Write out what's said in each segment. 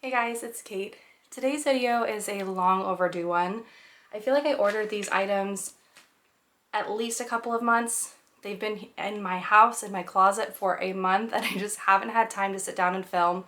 Hey guys, it's Kate. Today's video is a long overdue one. I feel like I ordered these items at least a couple of months. They've been in my house, in my closet for a month, and I just haven't had time to sit down and film.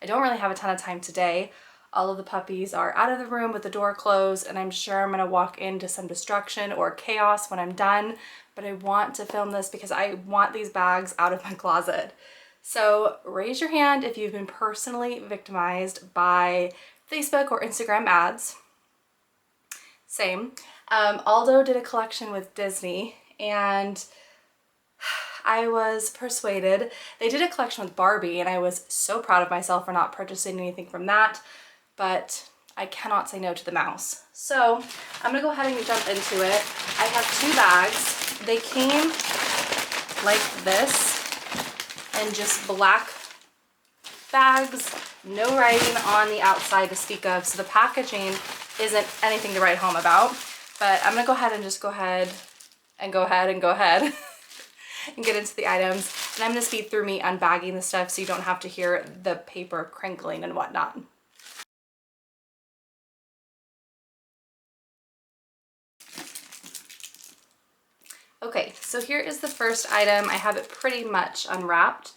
I don't really have a ton of time today. All of the puppies are out of the room with the door closed, and I'm sure I'm gonna walk into some destruction or chaos when I'm done, but I want to film this because I want these bags out of my closet. So raise your hand if you've been personally victimized by Facebook or Instagram ads. Same. Aldo did a collection with Disney and I was persuaded. They did a collection with Barbie and I was so proud of myself for not purchasing anything from that, but I cannot say no to the mouse. So I'm gonna go ahead and jump into it. I have two bags. They came like this, and just black bags, no writing on the outside to speak of, so the packaging isn't anything to write home about. But I'm gonna go ahead and and get into the items, and I'm gonna speed through me unbagging the stuff so you don't have to hear the paper crinkling and whatnot. Okay, so here is the first item. I have it pretty much unwrapped.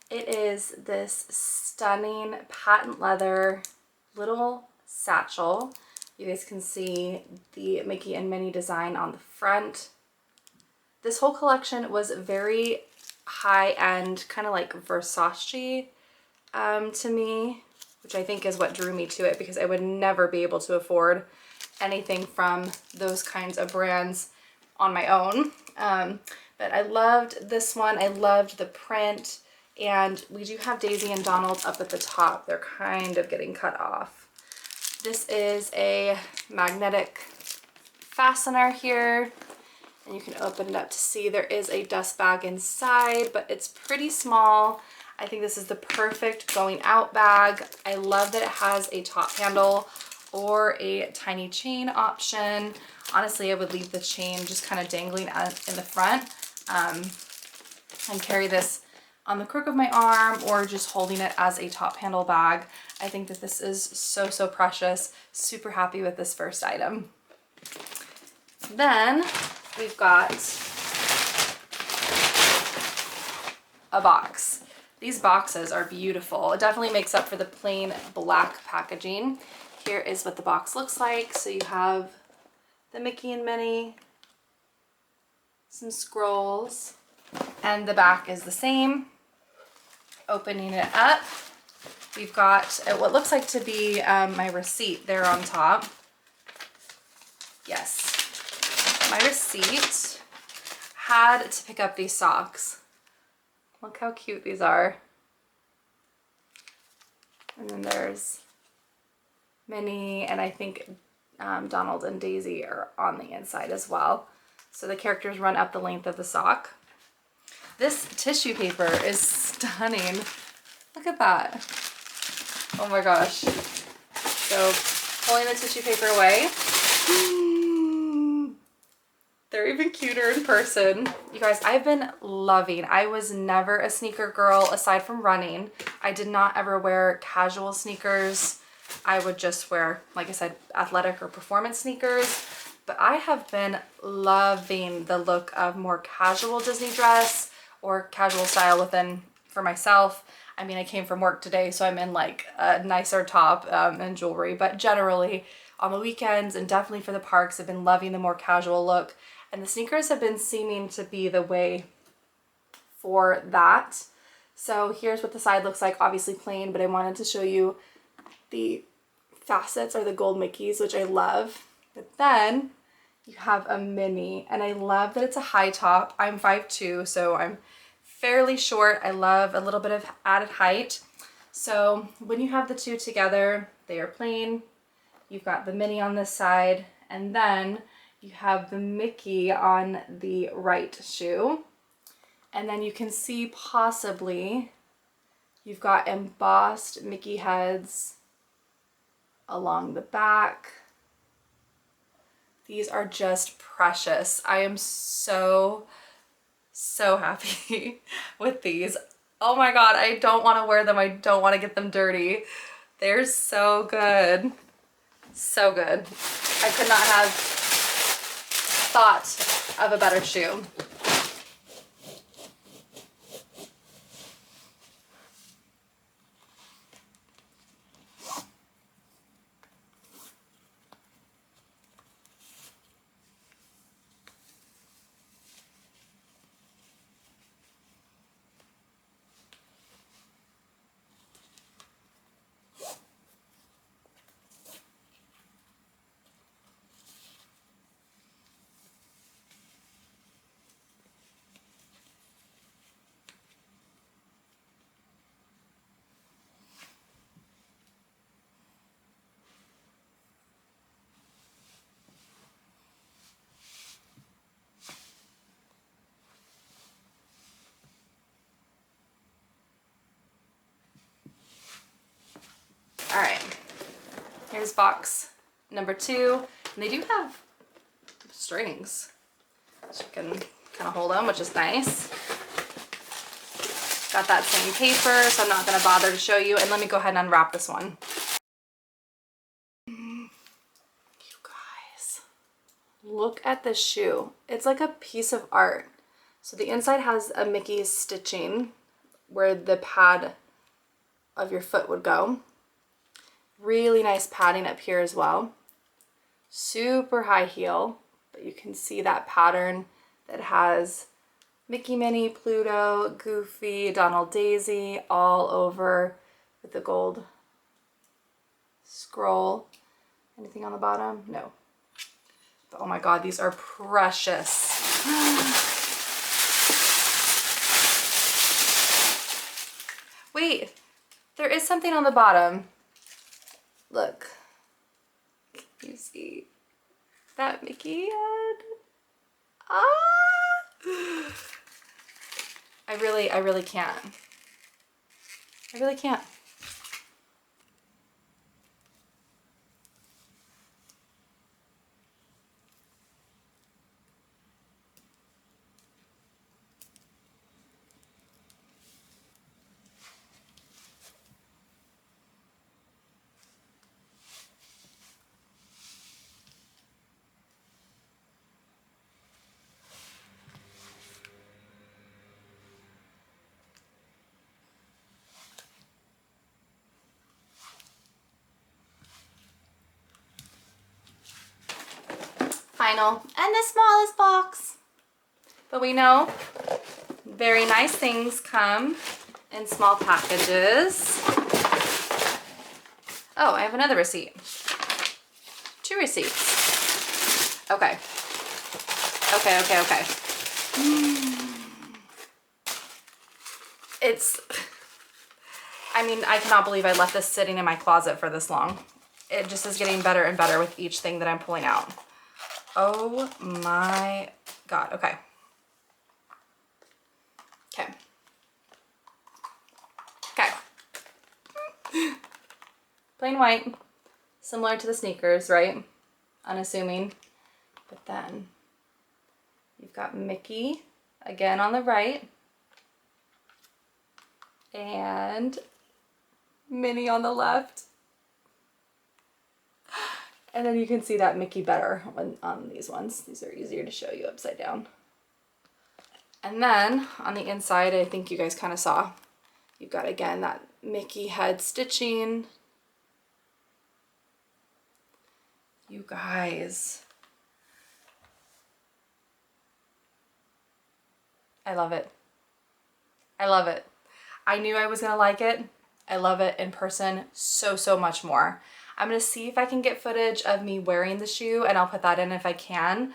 It is this stunning patent leather little satchel. You guys can see the Mickey and Minnie design on the front. This whole collection was very high-end, kind of like Versace to me, which I think is what drew me to it because I would never be able to afford anything from those kinds of brands on my own. But I loved this one. I loved the print. And we do have Daisy and Donald up at the top. They're kind of getting cut off. This is a magnetic fastener here. And you can open it up to see there is a dust bag inside, but it's pretty small. I think this is the perfect going out bag. I love that it has a top handle or a tiny chain option. Honestly, I would leave the chain just kind of dangling in the front and carry this on the crook of my arm or just holding it as a top handle bag. I think that this is so, so precious. Super happy with this first item. Then we've got a box. These boxes are beautiful. It definitely makes up for the plain black packaging. Here is what the box looks like. So you have the Mickey and Minnie, some scrolls, and the back is the same. Opening it up, we've got what looks like to be my receipt there on top. Yes, my receipt. Had to pick up these socks. Look how cute these are. And then there's Minnie, and I think Donald and Daisy are on the inside as well. So the characters run up the length of the sock. This tissue paper is stunning. Look at that. Oh my gosh. So pulling the tissue paper away. They're even cuter in person. You guys, I've been loving, I was never a sneaker girl aside from running. I did not ever wear casual sneakers. I would just wear, like I said, athletic or performance sneakers. But I have been loving the look of more casual Disney dress or casual style within for myself. I mean, I came from work today, so I'm in like a nicer top and jewelry, but generally on the weekends and definitely for the parks, I've been loving the more casual look, and the sneakers have been seeming to be the way for that. So here's what the side looks like, obviously plain, but I wanted to show you the facets or the gold Mickeys, which I love. But then you have a Minnie, and I love that it's a high top. I'm 5'2", so I'm fairly short. I love a little bit of added height. So when you have the two together, they are plain. You've got the Minnie on this side, and then you have the Mickey on the right shoe. And then you can see possibly you've got embossed Mickey heads along the back. These are just precious. I am so happy with these. Oh my god, I don't want to wear them. I don't want to get them dirty. They're so good. So good. I could not have thought of a better shoe. All right, here's box number 2. And they do have strings, so you can kind of hold them, which is nice. Got that same paper, so I'm not gonna bother to show you. And let me go ahead and unwrap this one. You guys, look at this shoe. It's like a piece of art. So the inside has a Mickey stitching where the pad of your foot would go. Really nice padding up here as well. Super high heel, but you can see that pattern that has Mickey, Minnie, Pluto, Goofy, Donald, Daisy all over with the gold scroll. Anything on the bottom? No. But oh my God, these are precious. Wait, there is something on the bottom. Look, you see that Mickey head? Ah! I really can't. I really can't. Final and the smallest box. But we know very nice things come in small packages. Oh, I have another receipt. 2 receipts. Okay. Okay. I mean, I cannot believe I left this sitting in my closet for this long. It just is getting better and better with each thing that I'm pulling out. Oh my God, okay. Plain white, similar to the sneakers, right? Unassuming. But then you've got Mickey again on the right and Minnie on the left. And then you can see that Mickey better on these ones. These are easier to show you upside down. And then on the inside, I think you guys kind of saw, you've got again that Mickey head stitching. You guys, I love it. I love it. I knew I was gonna like it. I love it in person so much more. I'm gonna see if I can get footage of me wearing the shoe, and I'll put that in if I can.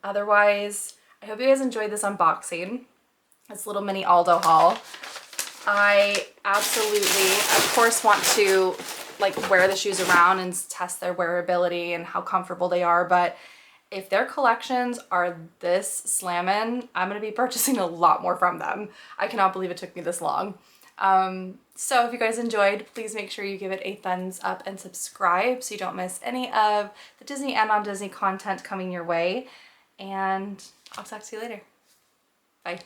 Otherwise, I hope you guys enjoyed this unboxing. This little mini Aldo haul. I absolutely, of course, want to like wear the shoes around and test their wearability and how comfortable they are, but if their collections are this slammin', I'm gonna be purchasing a lot more from them. I cannot believe it took me this long. So if you guys enjoyed, please make sure you give it a thumbs up and subscribe so you don't miss any of the Disney and non-Disney content coming your way. And I'll talk to you later. Bye.